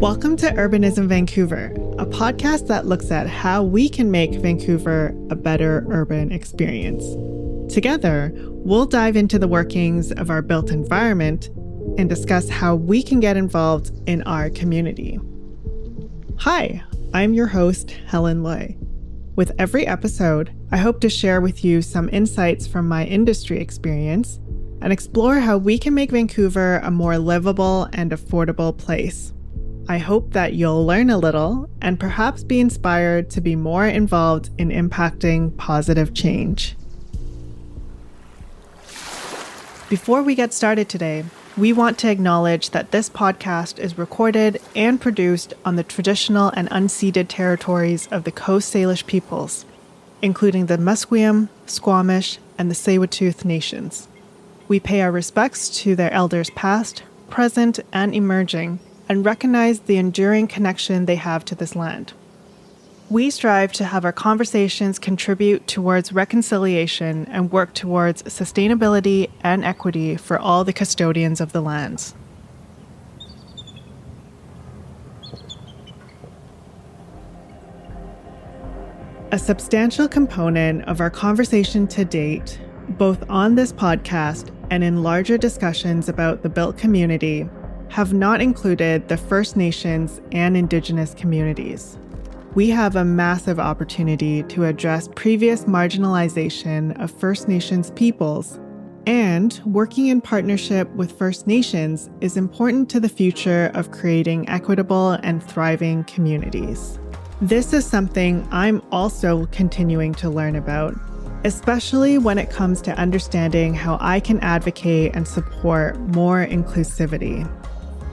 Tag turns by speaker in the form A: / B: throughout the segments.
A: Welcome to Urbanism Vancouver, a podcast that looks at how we can make Vancouver a better urban experience. Together, we'll dive into the workings of our built environment and discuss how we can get involved in our community. Hi, I'm your host, Helen Lui. With every episode, I hope to share with you some insights from my industry experience and explore how we can make Vancouver a more livable and affordable place. I hope that you'll learn a little and perhaps be inspired to be more involved in impacting positive change. Before we get started today, we want to acknowledge that this podcast is recorded and produced on the traditional and unceded territories of the Coast Salish peoples, including the Musqueam, Squamish, and the Tsleil-Waututh nations. We pay our respects to their elders past, present, and emerging, and recognize the enduring connection they have to this land. We strive to have our conversations contribute towards reconciliation and work towards sustainability and equity for all the custodians of the lands. A substantial component of our conversation to date, both on this podcast and in larger discussions about the built community, have not included the First Nations and Indigenous communities. We have a massive opportunity to address previous marginalization of First Nations peoples, and working in partnership with First Nations is important to the future of creating equitable and thriving communities. This is something I'm also continuing to learn about, especially when it comes to understanding how I can advocate and support more inclusivity.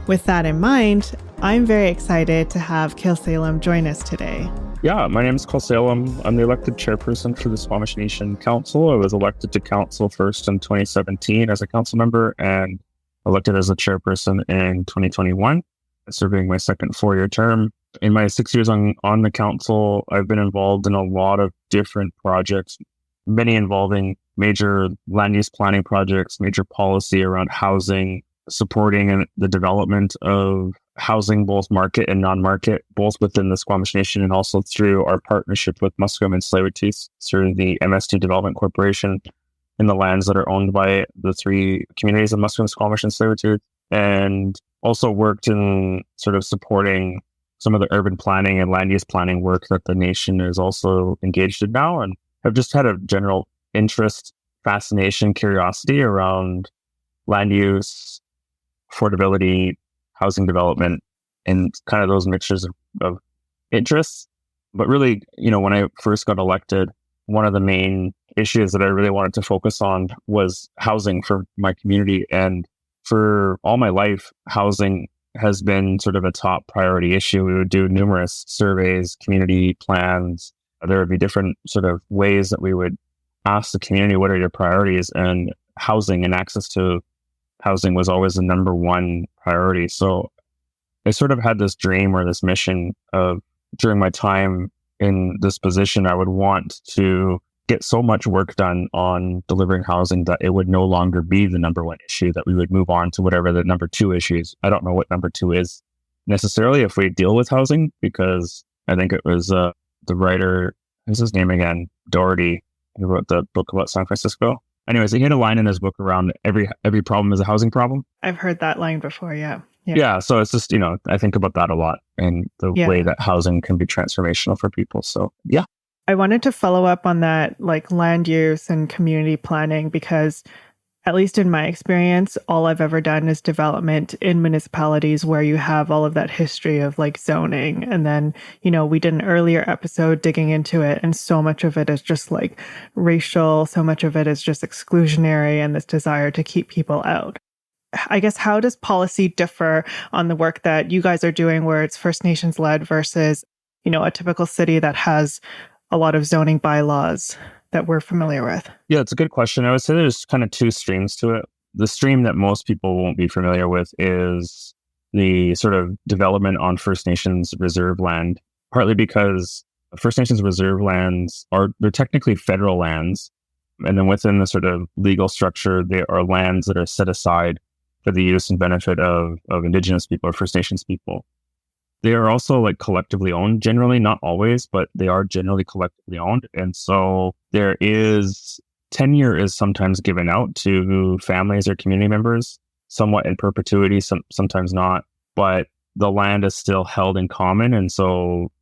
A: With that in mind, I'm very excited to have Khelsilem join us today.
B: Yeah, my name is Khelsilem. I'm the elected chairperson for the Squamish Nation Council. I was elected to council first in 2017 as a council member and elected as a chairperson in 2021, serving my second four-year term. In my 6 years on the council, I've been involved in a lot of different projects, many involving major land use planning projects, major policy around housing, supporting the development of housing, both market and non-market, both within the Squamish Nation and also through our partnership with Musqueam and Tsleil-Waututh through the MST Development Corporation in the lands that are owned by the three communities of Musqueam, Squamish, and Tsleil-Waututh, and also worked in sort of supporting some of the urban planning and land use planning work that the nation is also engaged in now, and have just had a general interest, fascination, curiosity around land use, affordability, housing development, and kind of those mixtures of interests. But really, when I first got elected, one of the main issues that I really wanted to focus on was housing for my community. And for all my life, housing has been sort of a top priority issue. We would do numerous surveys, community plans. There would be different sort of ways that we would ask the community, what are your priorities? And housing and access to housing was always the number one priority. So I sort of had this dream or this mission of, during my time in this position, I would want to get so much work done on delivering housing that it would no longer be the number one issue, that we would move on to whatever the number two issue is. I don't know what number two is necessarily if we deal with housing, because I think it was the writer, what's his name again? Dougherty, who wrote the book about San Francisco. Anyways, he had a line in his book around every problem is a housing problem.
A: I've heard that line before, yeah.
B: Yeah, so it's just, I think about that a lot and the way that housing can be transformational for people. So, yeah.
A: I wanted to follow up on that, like land use and community planning, because at least in my experience, all I've ever done is development in municipalities where you have all of that history of like zoning. And then, we did an earlier episode digging into it, and so much of it is just like racial, so much of it is just exclusionary and this desire to keep people out. I guess, how does policy differ on the work that you guys are doing where it's First Nations led versus, a typical city that has a lot of zoning bylaws that we're familiar with?
B: Yeah, it's a good question. I would say there's kind of two streams to it. The stream that most people won't be familiar with is the sort of development on First Nations reserve land, partly because First Nations reserve lands they're technically federal lands. And then within the sort of legal structure, they are lands that are set aside for the use and benefit of Indigenous people or First Nations people. they are also like collectively owned generally, not always, but they are generally collectively owned. And so there is tenure is sometimes given out to families or community members, somewhat in perpetuity, sometimes not, but the land is still held in common. And so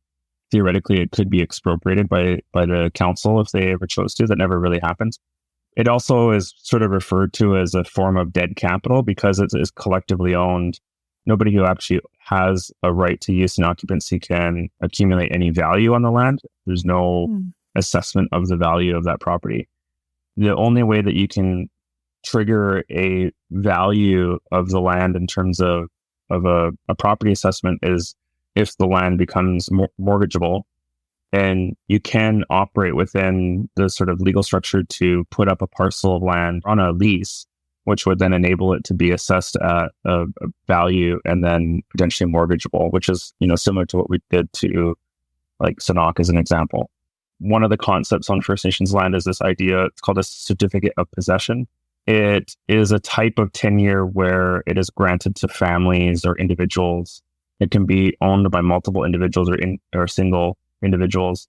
B: theoretically it could be expropriated by the council if they ever chose to. That never really happens. It also is sort of referred to as a form of dead capital because it is collectively owned. Nobody who actually has a right to use and occupancy can accumulate any value on the land. There's no assessment of the value of that property. The only way that you can trigger a value of the land in terms of a property assessment is if the land becomes mortgageable. And you can operate within the sort of legal structure to put up a parcel of land on a lease, which would then enable it to be assessed at a value and then potentially mortgageable, which is, similar to what we did to like Sanok as an example. One of the concepts on First Nations land is this idea, it's called a certificate of possession. It is a type of tenure where it is granted to families or individuals. It can be owned by multiple individuals or single individuals.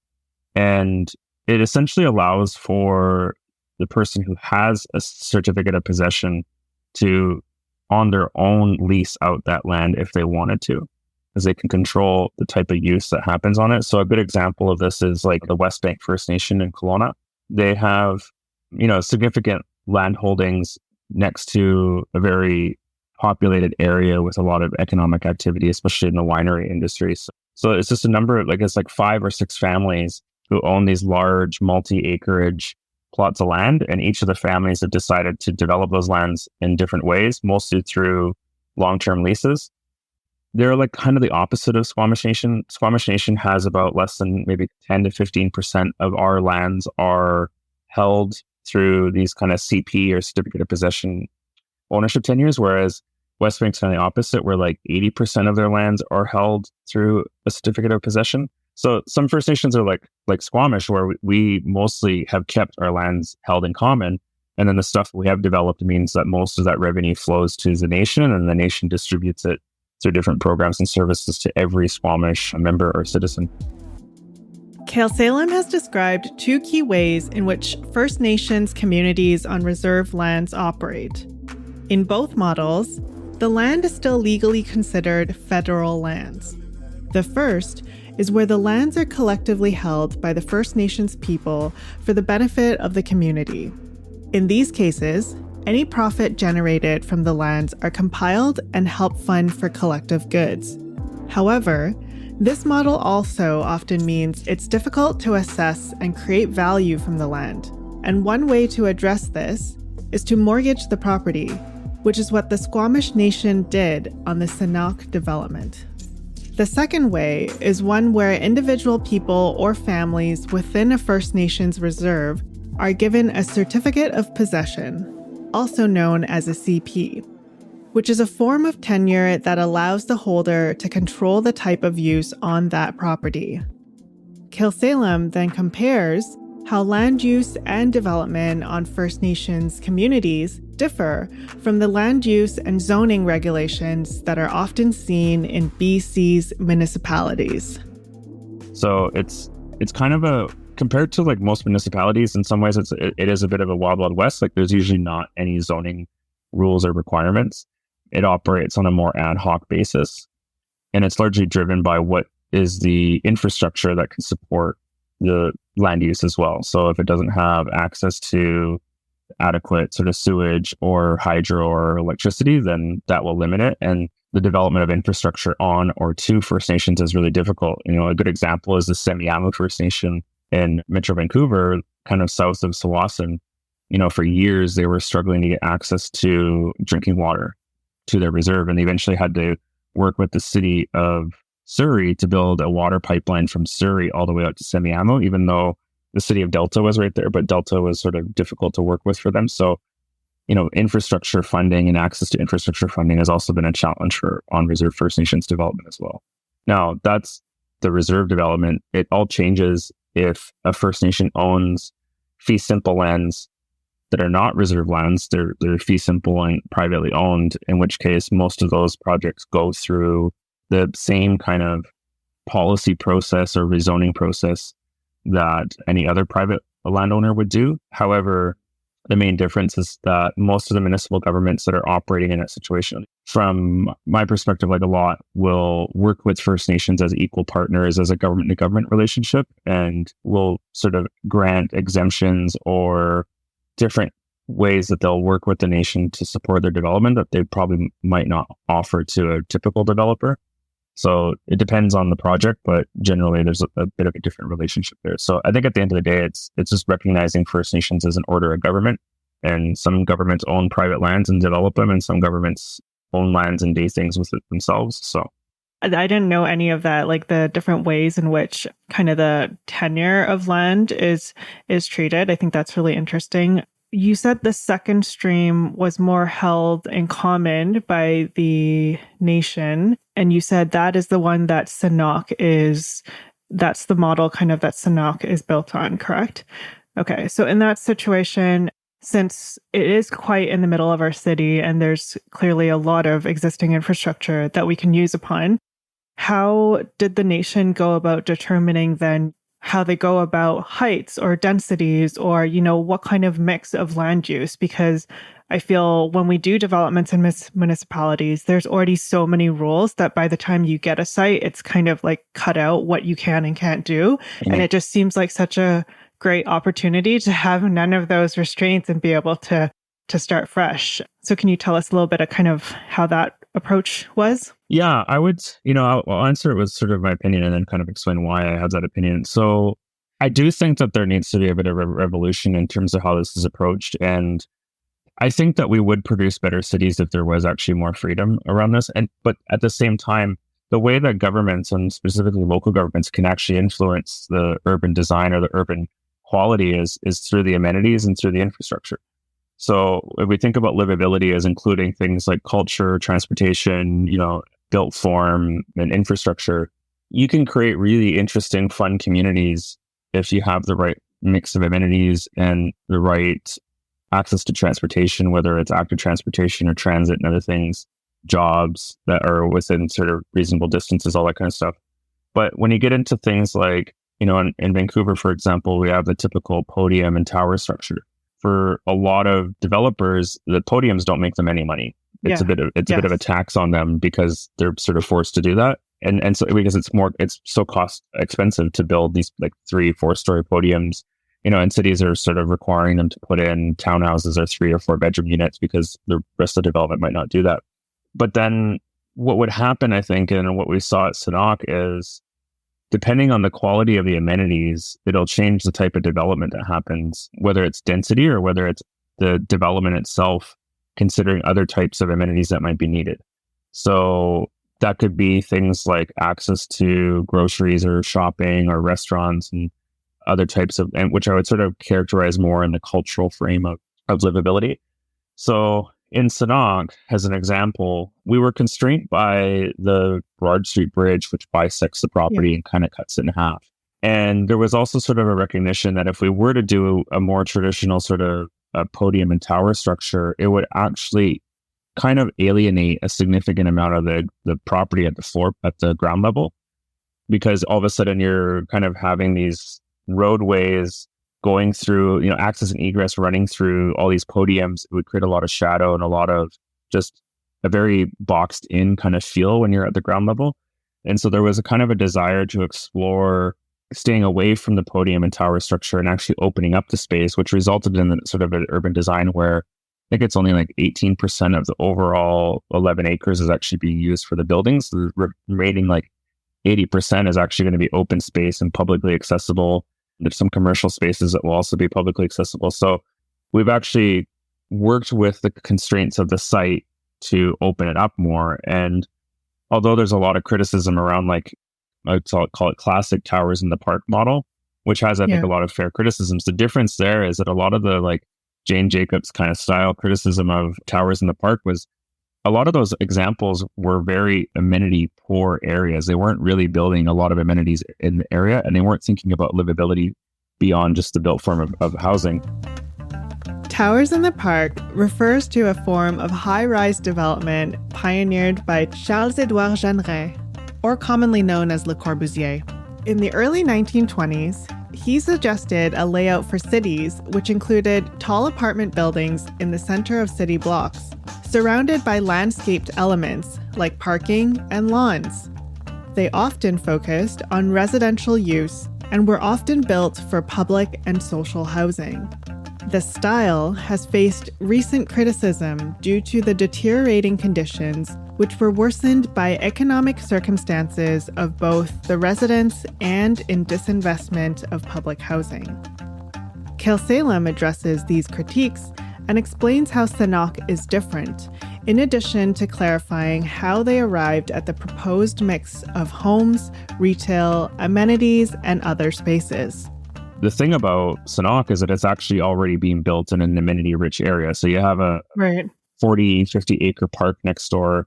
B: And it essentially allows for the person who has a certificate of possession to, on their own, lease out that land if they wanted to, because they can control the type of use that happens on it. So a good example of this is like the West Bank First Nation in Kelowna. They have, significant land holdings next to a very populated area with a lot of economic activity, especially in the winery industry. So it's just a number of, it's like 5 or 6 families who own these large multi-acreage plots of land. And each of the families have decided to develop those lands in different ways, mostly through long-term leases. They're like kind of the opposite of Squamish Nation. Squamish Nation has about less than maybe 10 to 15% of our lands are held through these kind of CP or certificate of possession ownership tenures, whereas West Bank's kind of the opposite, where like 80% of their lands are held through a certificate of possession. So some First Nations are like Squamish, where we mostly have kept our lands held in common. And then the stuff we have developed means that most of that revenue flows to the nation, and the nation distributes it through different programs and services to every Squamish member or citizen.
A: Khelsilem has described 2 key ways in which First Nations communities on reserve lands operate. In both models, the land is still legally considered federal lands. The first is where the lands are collectively held by the First Nations people for the benefit of the community. In these cases, any profit generated from the lands are compiled and help fund for collective goods. However, this model also often means it's difficult to assess and create value from the land. And one way to address this is to mortgage the property, which is what the Squamish Nation did on the Sanok development. The second way is one where individual people or families within a First Nations reserve are given a certificate of possession, also known as a CP, which is a form of tenure that allows the holder to control the type of use on that property. Khelsilem then compares how land use and development on First Nations communities differ from the land use and zoning regulations that are often seen in BC's municipalities.
B: So it's kind of compared to like most municipalities, in some ways it is a bit of a wild, wild west. Like there's usually not any zoning rules or requirements. It operates on a more ad hoc basis, and it's largely driven by what is the infrastructure that can support the land use as well. So if it doesn't have access to adequate sort of sewage or hydro or electricity, then that will limit it. And the development of infrastructure on or to First Nations is really difficult. A good example is the Semiahmoo First Nation in Metro Vancouver, kind of south of Tsawwassen. For years, they were struggling to get access to drinking water to their reserve. And they eventually had to work with the city of Surrey to build a water pipeline from Surrey all the way out to Semiahmoo, even though the city of Delta was right there, but Delta was sort of difficult to work with for them. So, infrastructure funding and access to infrastructure funding has also been a challenge for on-reserve First Nations development as well. Now, that's the reserve development. It all changes if a First Nation owns fee simple lands that are not reserve lands. They're fee simple and privately owned, in which case most of those projects go through the same kind of policy process or rezoning process that any other private landowner would do. However, the main difference is that most of the municipal governments that are operating in that situation, from my perspective, like a lot, will work with First Nations as equal partners as a government to government relationship, and will sort of grant exemptions or different ways that they'll work with the nation to support their development that they probably might not offer to a typical developer. So it depends on the project, but generally there's a bit of a different relationship there. So I think at the end of the day, it's just recognizing First Nations as an order of government, and some governments own private lands and develop them, and some governments own lands and do things with it themselves. So
A: I didn't know any of that, like the different ways in which kind of the tenure of land is treated. I think that's really interesting. You said the second stream was more held in common by the nation. And you said that is the one that that's the model kind of that Sanok is built on, correct? Okay. So in that situation, since it is quite in the middle of our city and there's clearly a lot of existing infrastructure that we can use upon, how did the nation go about determining then how they go about heights or densities or, what kind of mix of land use? Because I feel when we do developments in municipalities, there's already so many rules that by the time you get a site, it's kind of like cut out what you can and can't do. Mm-hmm. And it just seems like such a great opportunity to have none of those restraints and be able to start fresh. So can you tell us a little bit of kind of how that approach was?
B: Yeah, I would, I'll answer it with sort of my opinion and then kind of explain why I have that opinion. So I do think that there needs to be a bit of a revolution in terms of how this is approached. And I think that we would produce better cities if there was actually more freedom around this. But at the same time, the way that governments and specifically local governments can actually influence the urban design or the urban quality is through the amenities and through the infrastructure. So if we think about livability as including things like culture, transportation, built form and infrastructure, you can create really interesting, fun communities if you have the right mix of amenities and the right access to transportation, whether it's active transportation or transit and other things, jobs that are within sort of reasonable distances, all that kind of stuff. But when you get into things like, in Vancouver, for example, we have the typical podium and tower structure. For a lot of developers, the podiums don't make them any money. It's a bit of a tax on them because they're sort of forced to do that. And so because it's so cost expensive to build these like 3-4 story podiums, and cities are sort of requiring them to put in townhouses or 3 or 4 bedroom units because the rest of the development might not do that. But then what would happen, I think, and what we saw at Sanok is, depending on the quality of the amenities, it'll change the type of development that happens, whether it's density or whether it's the development itself, considering other types of amenities that might be needed. So that could be things like access to groceries or shopping or restaurants and other types of, and which I would sort of characterize more in the cultural frame of livability. So in Sanok, as an example, we were constrained by the Broad Street Bridge, which bisects the property and kind of cuts it in half. And there was also sort of a recognition that if we were to do a more traditional sort of podium and tower structure, it would actually kind of alienate a significant amount of the property at the ground level, because all of a sudden you're kind of having these roadways going through, access and egress running through all these podiums. It would create a lot of shadow and a lot of just a very boxed in kind of feel when you're at the ground level. And so there was a kind of a desire to explore staying away from the podium and tower structure and actually opening up the space, which resulted in sort of an urban design where I think it's only like 18% of the overall 11 acres is actually being used for the buildings. The remaining like 80% is actually going to be open space and publicly accessible. There's some commercial spaces that will also be publicly accessible. So we've actually worked with the constraints of the site to open it up more. And although there's a lot of criticism around like, I'd call it classic towers in the park model, which has, I think, a lot of fair criticisms. The difference there is that a lot of the like Jane Jacobs kind of style criticism of towers in the park was a lot of those examples were very amenity poor areas. They weren't really building a lot of amenities in the area, and they weren't thinking about livability beyond just the built form of housing.
A: Towers in the Park refers to a form of high-rise development pioneered by Charles-Édouard Jeanneret. or commonly known as Le Corbusier. In the early 1920s, he suggested a layout for cities which included tall apartment buildings in the center of city blocks, surrounded by landscaped elements like parking and lawns. They often focused on residential use and were often built for public and social housing. The style has faced recent criticism due to the deteriorating conditions, which were worsened by economic circumstances of both the residents and in disinvestment of public housing. Khelsilem addresses these critiques and explains how Sanok is different, in addition to clarifying how they arrived at the proposed mix of homes, retail, amenities, and other spaces.
B: The thing about Sanok is that it's actually already being built in an amenity-rich area. So you have a 40, 50-acre park next door.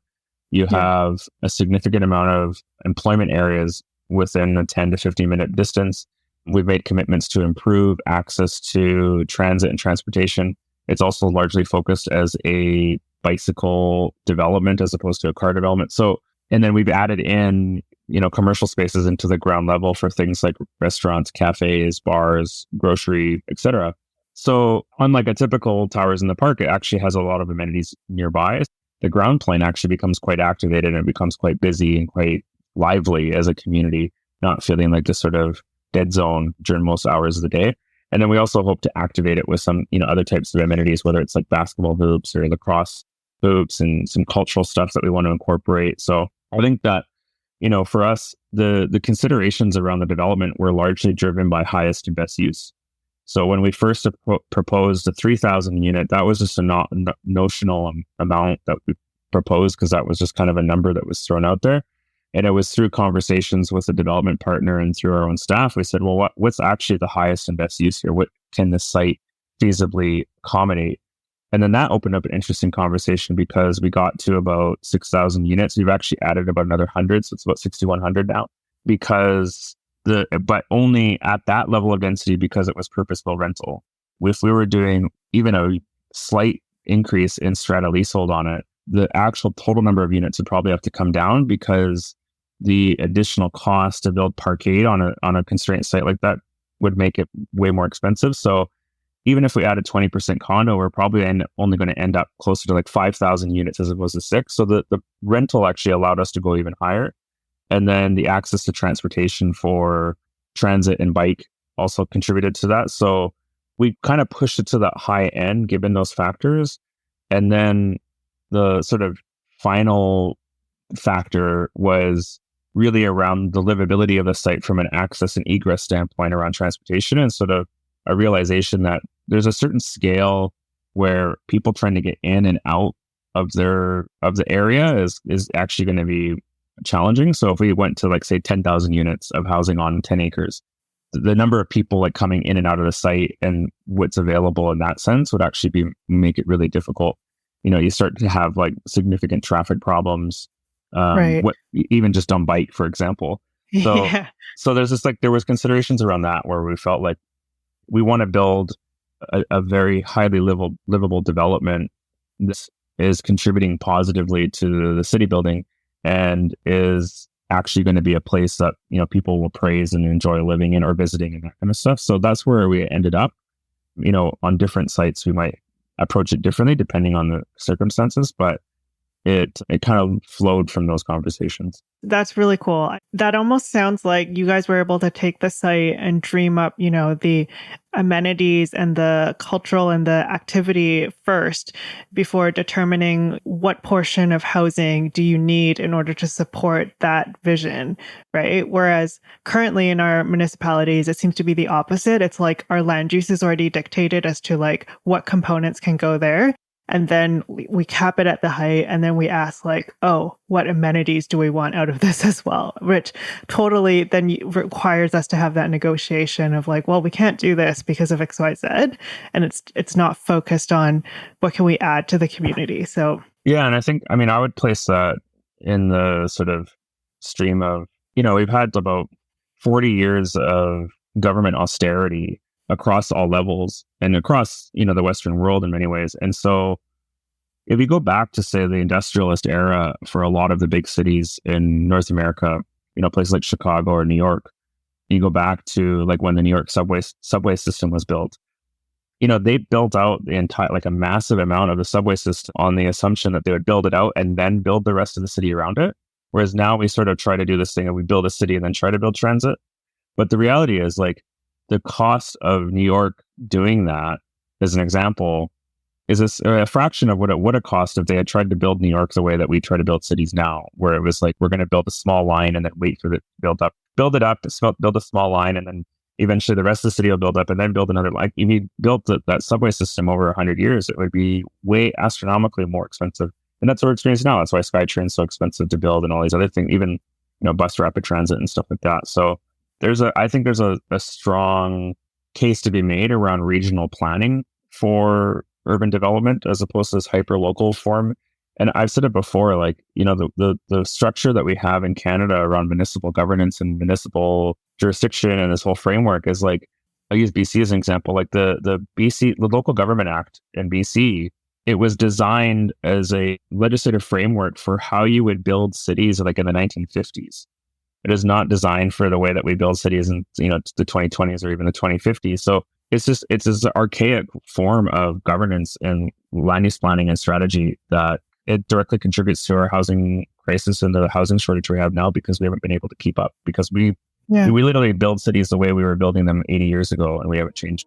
B: You have a significant amount of employment areas within a 10 to 15-minute distance. We've made commitments to improve access to transit and transportation. It's also largely focused as a bicycle development as opposed to a car development. So, and then we've added in, commercial spaces into the ground level for things like restaurants, cafes, bars, grocery, etc. So unlike a typical towers in the park, it actually has a lot of amenities nearby. The ground plane actually becomes quite activated and it becomes quite busy and quite lively as a community, not feeling like this sort of dead zone during most hours of the day. And then we also hope to activate it with some, other types of amenities, whether it's like basketball hoops or lacrosse hoops and some cultural stuff that we want to incorporate. So I think that, for us, the considerations around the development were largely driven by highest and best use. So when we first proposed a 3,000 unit, that was just a notional amount that we proposed because that was just kind of a number that was thrown out there. And it was through conversations with the development partner and through our own staff, we said, well, what's actually the highest and best use here? What can this site feasibly accommodate? And then that opened up an interesting conversation because we got to about 6,000 units. We've actually added about another 100, so it's about 6,100 now. But only at that level of density because it was purpose-built rental. If we were doing even a slight increase in strata leasehold on it, the actual total number of units would probably have to come down because the additional cost to build parkade on a constraint site like that would make it way more expensive. So even if we added 20% condo, we're probably only going to end up closer to like 5,000 units as opposed to 6. So the rental actually allowed us to go even higher. And then the access to transportation for transit and bike also contributed to that. So we kind of pushed it to that high end given those factors. And then the sort of final factor was really around the livability of the site from an access and egress standpoint around transportation, and sort of a realization that there's a certain scale where people trying to get in and out of the area is actually going to be challenging. So if we went to like say 10,000 units of housing on 10 acres, the number of people like coming in and out of the site and what's available in that sense would actually make it really difficult. You start to have like significant traffic problems, even just on bike, for example. So, so there's this there was considerations around that where we felt like we want to build a very highly livable development. This is contributing positively to the city building and is actually going to be a place that, people will praise and enjoy living in or visiting and that kind of stuff. So that's where we ended up. On different sites, we might approach it differently depending on the circumstances, but it kind of flowed from those conversations.
A: That's really cool. That almost sounds like you guys were able to take the site and dream up, the amenities and the cultural and the activity first before determining what portion of housing do you need in order to support that vision, right? Whereas currently in our municipalities, it seems to be the opposite. It's like our land use is already dictated as to like what components can go there. And then we cap it at the height, and then we ask like, oh, what amenities do we want out of this as well? Which totally then requires us to have that negotiation of like, well, we can't do this because of X, Y, Z. And it's not focused on what can we add to the community. So
B: yeah, and I would place that in the sort of stream of, we've had about 40 years of government austerity across all levels and across, the Western world in many ways. And so if you go back to, say, the industrialist era for a lot of the big cities in North America, places like Chicago or New York, you go back to like when the New York subway system was built, they built out the entire, like a massive amount of the subway system on the assumption that they would build it out and then build the rest of the city around it. Whereas now we sort of try to do this thing and we build a city and then try to build transit. But the reality is, like, the cost of New York doing that, as an example, is a fraction of what it would have cost if they had tried to build New York the way that we try to build cities now, where it was like, we're going to build a small line and then wait for it to build a small line, and then eventually the rest of the city will build up and then build another line. If you built that subway system over 100 years, it would be way astronomically more expensive. And that's what we're experiencing now. That's why SkyTrain's so expensive to build and all these other things, even, bus rapid transit and stuff like that. So I think there's a strong case to be made around regional planning for urban development as opposed to this hyper local form. And I've said it before, like, the structure that we have in Canada around municipal governance and municipal jurisdiction and this whole framework is like, I'll use BC as an example, like the Local Government Act in BC, it was designed as a legislative framework for how you would build cities like in the 1950s. It is not designed for the way that we build cities in, the 2020s or even the 2050s. So it's this archaic form of governance and land use planning and strategy that it directly contributes to our housing crisis and the housing shortage we have now, because we haven't been able to keep up, because we literally build cities the way we were building them 80 years ago, and we haven't changed.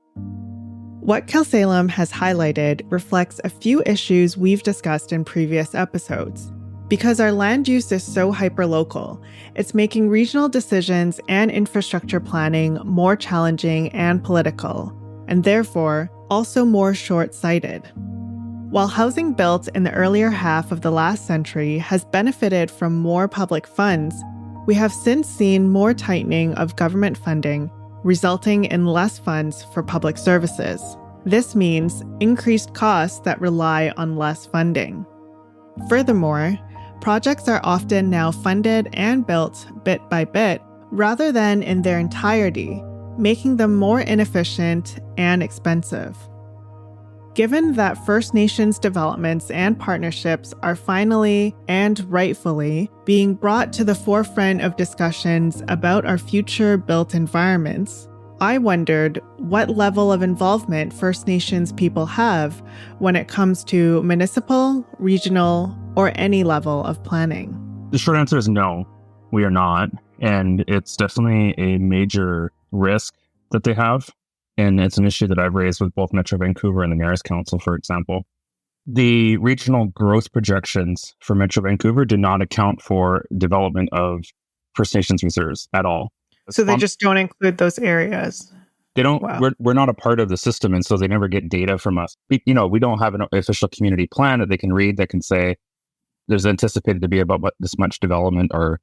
A: What Khelsilem has highlighted reflects a few issues we've discussed in previous episodes. Because our land use is so hyperlocal, it's making regional decisions and infrastructure planning more challenging and political, and therefore also more short-sighted. While housing built in the earlier half of the last century has benefited from more public funds, we have since seen more tightening of government funding, resulting in less funds for public services. This means increased costs that rely on less funding. Furthermore, projects are often now funded and built bit by bit rather than in their entirety, making them more inefficient and expensive. Given that First Nations developments and partnerships are finally and rightfully being brought to the forefront of discussions about our future built environments, I wondered what level of involvement First Nations people have when it comes to municipal, regional, or any level of planning.
B: The short answer is no, we are not. And it's definitely a major risk that they have. And it's an issue that I've raised with both Metro Vancouver and the Mayor's Council, for example. The regional growth projections for Metro Vancouver do not account for development of First Nations reserves at all.
A: So they just don't include those areas?
B: They don't. Wow. We're not a part of the system, and so they never get data from us. We don't have an official community plan that they can read that can say there's anticipated to be about this much development, or,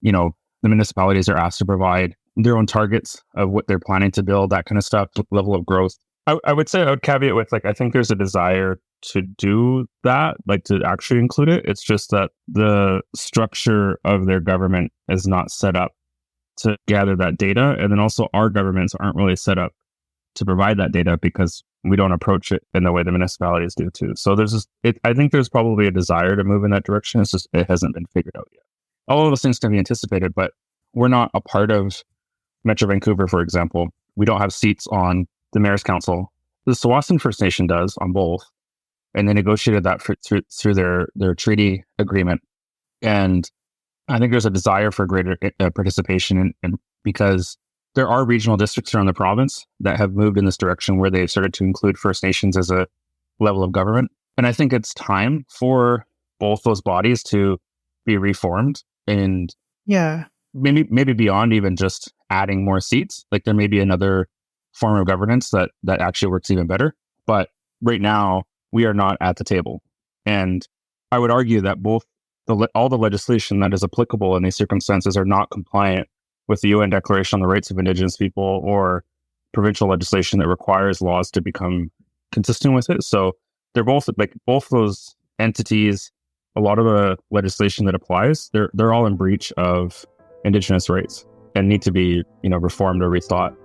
B: the municipalities are asked to provide their own targets of what they're planning to build, that kind of stuff, level of growth. I would say I would caveat with, I think there's a desire to do that, to actually include it. It's just that the structure of their government is not set up to gather that data. And then also our governments aren't really set up to provide that data because we don't approach it in the way the municipalities do too. So I think there's probably a desire to move in that direction. It's just, it hasn't been figured out yet. All of those things can be anticipated, but we're not a part of Metro Vancouver, for example. We don't have seats on the Mayor's Council. The Tsawwassen First Nation does on both, and they negotiated that through their treaty agreement. And I think there's a desire for greater participation, and because there are regional districts around the province that have moved in this direction where they've started to include First Nations as a level of government. And I think it's time for both those bodies to be reformed, and maybe beyond even just adding more seats. There may be another form of governance that actually works even better. But right now, we are not at the table. And I would argue that all the legislation that is applicable in these circumstances are not compliant with the UN Declaration on the Rights of Indigenous People or provincial legislation that requires laws to become consistent with it. So they're both those entities. A lot of the legislation that applies, they're all in breach of Indigenous rights and need to be, reformed or rethought.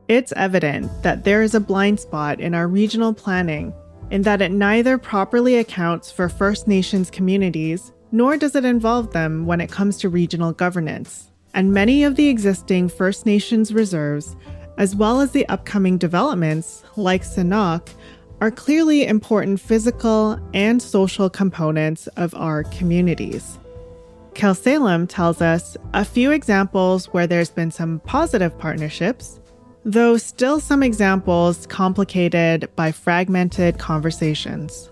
A: It's evident that there is a blind spot in our regional planning in that it neither properly accounts for First Nations communities, nor does it involve them when it comes to regional governance. And many of the existing First Nations reserves, as well as the upcoming developments, like Sanok, are clearly important physical and social components of our communities. Khelsilem tells us a few examples where there's been some positive partnerships, though still some examples complicated by fragmented conversations.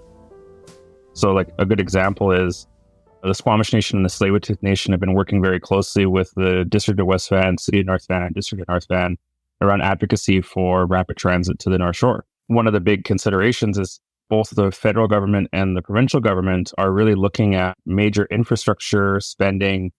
B: So like a good example is the Squamish Nation and the Tsleil-Waututh Nation have been working very closely with the District of West Van, City of North Van, District of North Van around advocacy for rapid transit to the North Shore. One of the big considerations is both the federal government and the provincial government are really looking at major infrastructure spending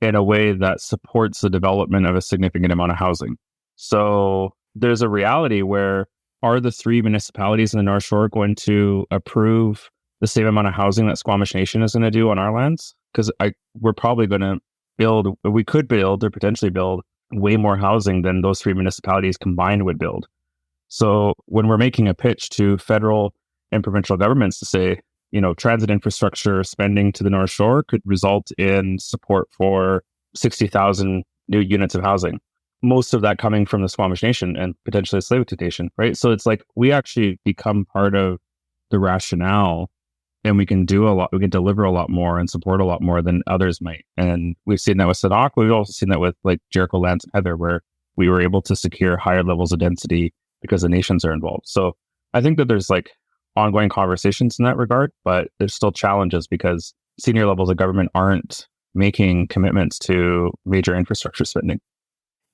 B: in a way that supports the development of a significant amount of housing. So there's a reality where are the three municipalities in the North Shore going to approve the same amount of housing that Squamish Nation is going to do on our lands? Because we're probably going to we could build or potentially build way more housing than those three municipalities combined would build. So when we're making a pitch to federal and provincial governments to say, transit infrastructure spending to the North Shore could result in support for 60,000 new units of housing, most of that coming from the Squamish Nation and potentially the Tsleil-Waututh Nation, right? So it's like we actually become part of the rationale, and we can do a lot, we can deliver a lot more and support a lot more than others might. And we've seen that with Sanok. We've also seen that with like Jericho Lands and Heather, where we were able to secure higher levels of density because the nations are involved. So I think that there's like ongoing conversations in that regard, but there's still challenges because senior levels of government aren't making commitments to major infrastructure spending.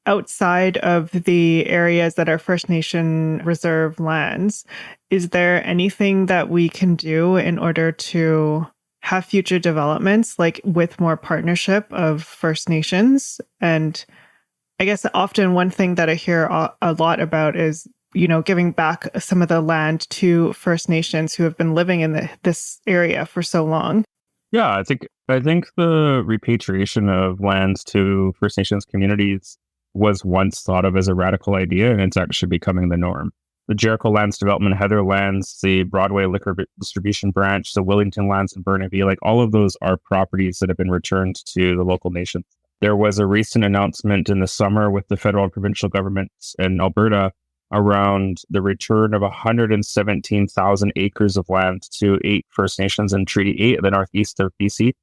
A: Outside of the areas that are First Nation reserve lands, is there anything that we can do in order to have future developments, like with more partnership of First Nations? And I guess often one thing that I hear a lot about is, giving back some of the land to First Nations who have been living in this area for so long.
B: Yeah, I think the repatriation of lands to First Nations communities was once thought of as a radical idea, and it's actually becoming the norm. The Jericho Lands development, Heather Lands, the Broadway Liquor Distribution Branch, the Wellington Lands in Burnaby, like all of those are properties that have been returned to the local nations. There was a recent announcement in the summer with the federal and provincial governments in Alberta around the return of 117,000 acres of land to 8 First Nations in Treaty 8 in the northeast of BC.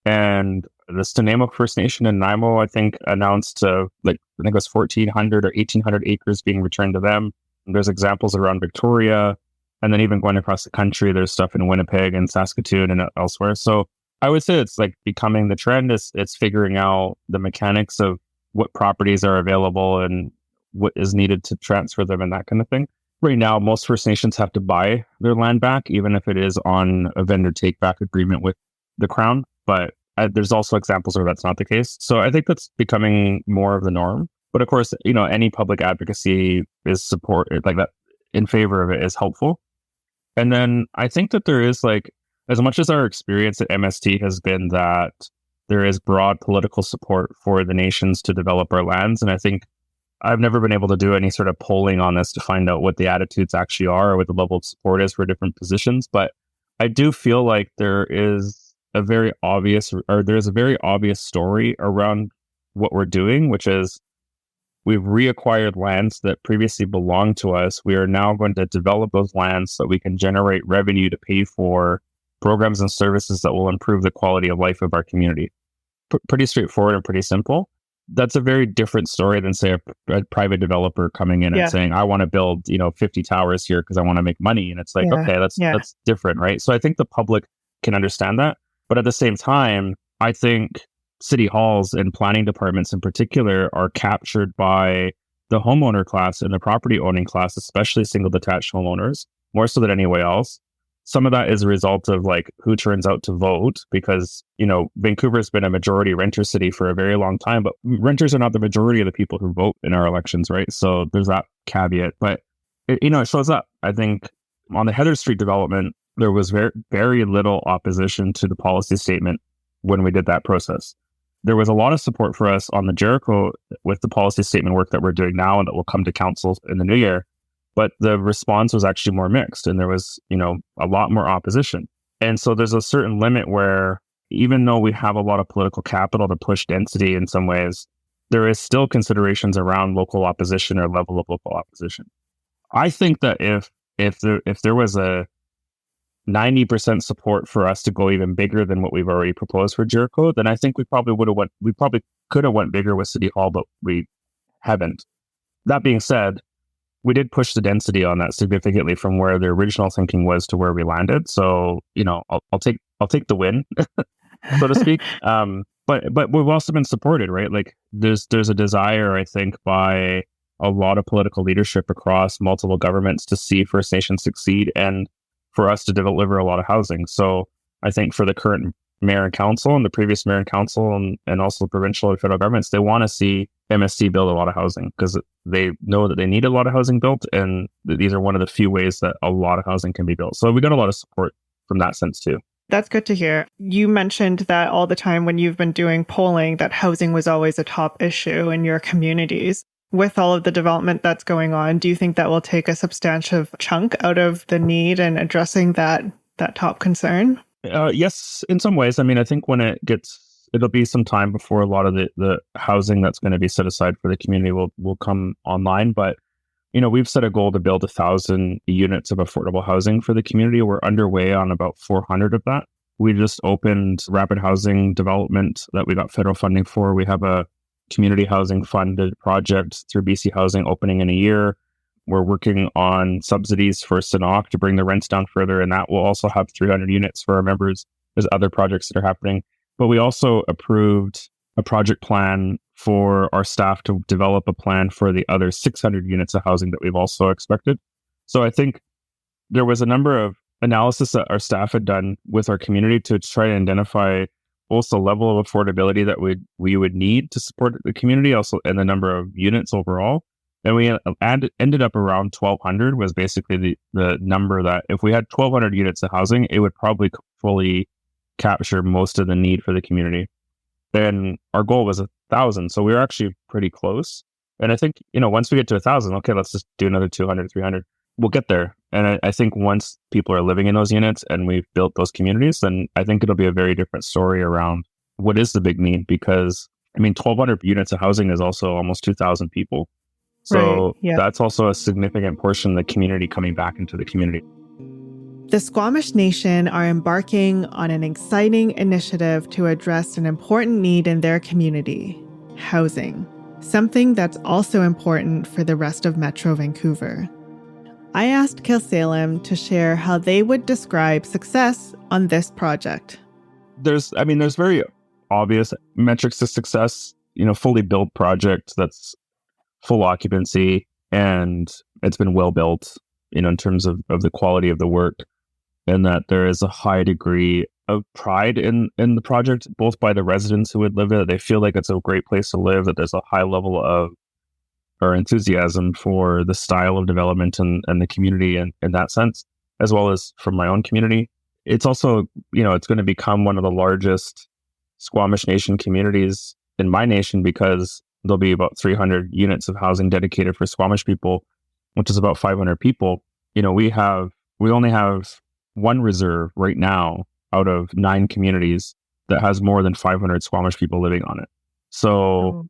B: And the Stanamo First Nation in Nanaimo, I think, announced I think it was 1,400 or 1,800 acres being returned to them. And there's examples around Victoria, and then even going across the country, there's stuff in Winnipeg and Saskatoon and elsewhere. So I would say it's like becoming the trend. It's figuring out the mechanics of what properties are available and what is needed to transfer them and that kind of thing. Right now, most First Nations have to buy their land back, even if it is on a vendor take-back agreement with the Crown. But there's also examples where that's not the case. So I think that's becoming more of the norm. But of course, any public advocacy is support like that in favor of it is helpful. And then I think that there is as much as our experience at MST has been that there is broad political support for the nations to develop our lands. And I think I've never been able to do any sort of polling on this to find out what the attitudes actually are or what the level of support is for different positions. But I do feel like there's a very obvious story around what we're doing, which is we've reacquired lands that previously belonged to us. We are now going to develop those lands so we can generate revenue to pay for programs and services that will improve the quality of life of our community. Pretty straightforward and pretty simple. That's a very different story than, say, a private developer coming in and saying, I want to build, 50 towers here because I want to make money. And it's like, okay, that's different, right? So I think the public can understand that. But at the same time, I think city halls and planning departments in particular are captured by the homeowner class and the property owning class, especially single detached homeowners, more so than anywhere else. Some of that is a result of who turns out to vote because, Vancouver has been a majority renter city for a very long time, but renters are not the majority of the people who vote in our elections, right? So there's that caveat, but it shows up. I think on the Heather Street development, there was very, very little opposition to the policy statement when we did that process. There was a lot of support for us on the Jericho with the policy statement work that we're doing now and that will come to council in the new year. but the response was actually more mixed, and there was, a lot more opposition. And so there's a certain limit where, even though we have a lot of political capital to push density in some ways, there is still considerations around local opposition or level of local opposition. I think that if there was a 90% support for us to go even bigger than what we've already proposed for Jericho, then I think we probably could have went bigger with City Hall, but we haven't. That being said, we did push the density on that significantly from where the original thinking was to where we landed. So, I'll take the win, so to speak. But we've also been supported, right? Like there's a desire, I think, by a lot of political leadership across multiple governments to see First Nations succeed and for us to deliver a lot of housing. So I think for the current mayor and council and the previous mayor and council and also provincial and federal governments, they want to see MSC build a lot of housing because they know that they need a lot of housing built, and these are one of the few ways that a lot of housing can be built. So we got a lot of support from that sense too.
A: That's good to hear. You mentioned that all the time when you've been doing polling, that housing was always a top issue in your communities. With all of the development that's going on, do you think that will take a substantial chunk out of the need and addressing that top concern?
B: Yes, in some ways. I mean, I think when it'll be some time before a lot of the housing that's going to be set aside for the community will come online. But, we've set a goal to build 1,000 units of affordable housing for the community. We're underway on about 400 of that. We just opened rapid housing development that we got federal funding for. We have a community housing funded project through BC Housing opening in a year. We're working on subsidies for Sanok to bring the rents down further, and that will also have 300 units for our members. There's other projects that are happening. But we also approved a project plan for our staff to develop a plan for the other 600 units of housing that we've also expected. So I think there was a number of analysis that our staff had done with our community to try to identify both the level of affordability that we would need to support the community, also, and the number of units overall. And we ended up around 1,200 was basically the number that if we had 1,200 units of housing, it would probably fully capture most of the need for the community. Then our goal was 1,000. So we were actually pretty close. And I think, once we get to 1,000, okay, let's just do another 200, 300. We'll get there. And I think once people are living in those units and we've built those communities, then I think it'll be a very different story around what is the big need. Because, 1,200 units of housing is also almost 2,000 people. So
A: right, yeah.
B: That's also a significant portion of the community coming back into the community.
A: The Squamish Nation are embarking on an exciting initiative to address an important need in their community, housing, something that's also important for the rest of Metro Vancouver. I asked Khelsilem to share how they would describe success on this project.
B: There's very obvious metrics to success, fully built project that's full occupancy and it's been well built, in terms of the quality of the work, and that there is a high degree of pride in the project, both by the residents who would live there. They feel like it's a great place to live, that there's a high level of or enthusiasm for the style of development and the community in that sense, as well as from my own community. It's also, it's going to become one of the largest Squamish Nation communities in my nation because there'll be about 300 units of housing dedicated for Squamish people, which is about 500 people. We only have one reserve right now out of 9 communities that has more than 500 Squamish people living on it. So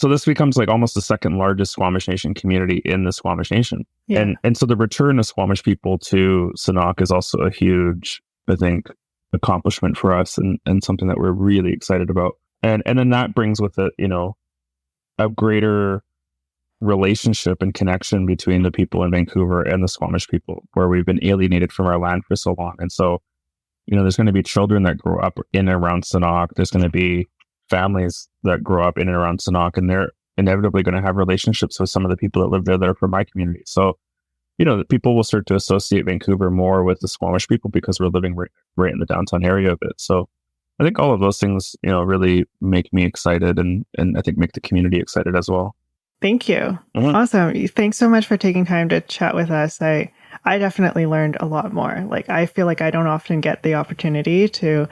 B: this becomes like almost the second largest Squamish Nation community in the Squamish Nation. Yeah. And so the return of Squamish people to Sanok is also a huge, I think, accomplishment for us and something that we're really excited about. And then that brings with it, a greater relationship and connection between the people in Vancouver and the Squamish people, where we've been alienated from our land for so long. And so, there's going to be children that grow up in and around Sanok. There's going to be families that grow up in and around Sanok, and they're inevitably going to have relationships with some of the people that live there that are from my community. So, the people will start to associate Vancouver more with the Squamish people because we're living right in the downtown area of it. So I think all of those things, really make me excited and I think make the community excited as well.
A: Thank you. Mm-hmm. Awesome. Thanks so much for taking time to chat with us. I definitely learned a lot more. Like, I feel like I don't often get the opportunity to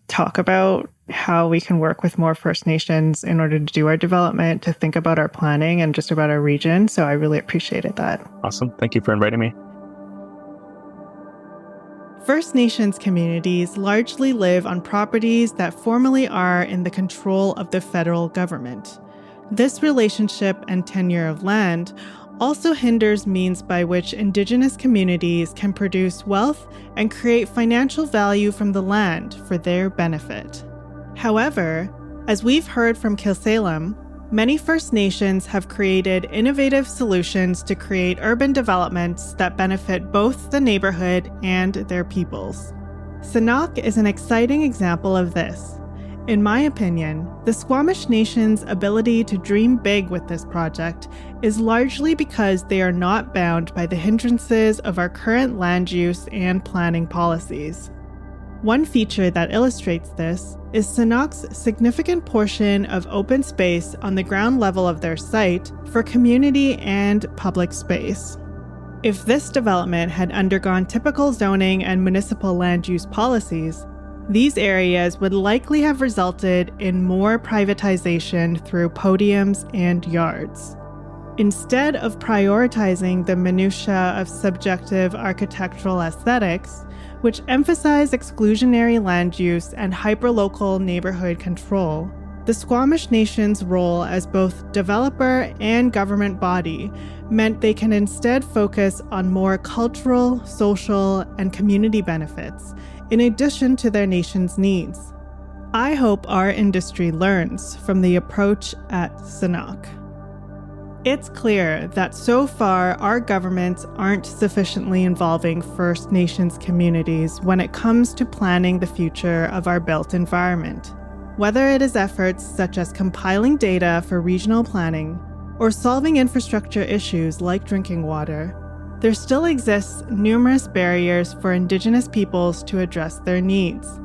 A: talk about how we can work with more First Nations in order to do our development, to think about our planning and just about our region. So I really appreciated that.
B: Awesome. Thank you for inviting me.
A: First Nations communities largely live on properties that formally are in the control of the federal government. This relationship and tenure of land also hinders means by which Indigenous communities can produce wealth and create financial value from the land for their benefit. However, as we've heard from Khelsilem, many First Nations have created innovative solutions to create urban developments that benefit both the neighborhood and their peoples. Sanok is an exciting example of this. In my opinion, the Squamish Nation's ability to dream big with this project is largely because they are not bound by the hindrances of our current land use and planning policies. One feature that illustrates this is Sanok's significant portion of open space on the ground level of their site for community and public space. If this development had undergone typical zoning and municipal land use policies, these areas would likely have resulted in more privatization through podiums and yards. Instead of prioritizing the minutiae of subjective architectural aesthetics, which emphasize exclusionary land use and hyperlocal neighborhood control, the Squamish Nation's role as both developer and government body meant they can instead focus on more cultural, social, and community benefits, in addition to their nation's needs. I hope our industry learns from the approach at Sanok. It's clear that so far our governments aren't sufficiently involving First Nations communities when it comes to planning the future of our built environment. Whether it is efforts such as compiling data for regional planning or solving infrastructure issues like drinking water, there still exists numerous barriers for Indigenous peoples to address their needs.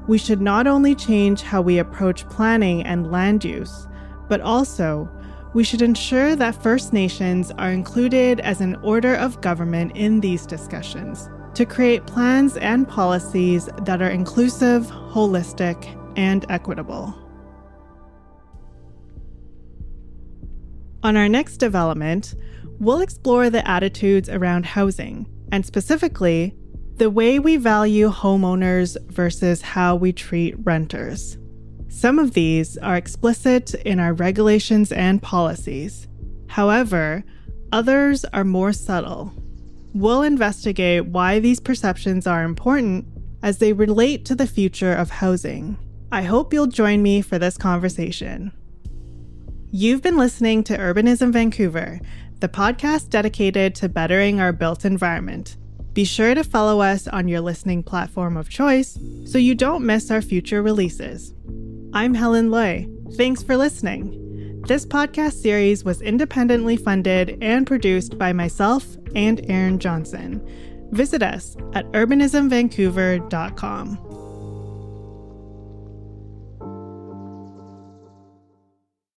A: We should not only change how we approach planning and land use, but also we should ensure that First Nations are included as an order of government in these discussions to create plans and policies that are inclusive, holistic, and equitable. On our next development, we'll explore the attitudes around housing, and specifically, the way we value homeowners versus how we treat renters. Some of these are explicit in our regulations and policies. However, others are more subtle. We'll investigate why these perceptions are important as they relate to the future of housing. I hope you'll join me for this conversation. You've been listening to Urbanism Vancouver, the podcast dedicated to bettering our built environment. Be sure to follow us on your listening platform of choice so you don't miss our future releases. I'm Helen Lui. Thanks for listening. This podcast series was independently funded and produced by myself and Aaron Johnson. Visit us at urbanismvancouver.com.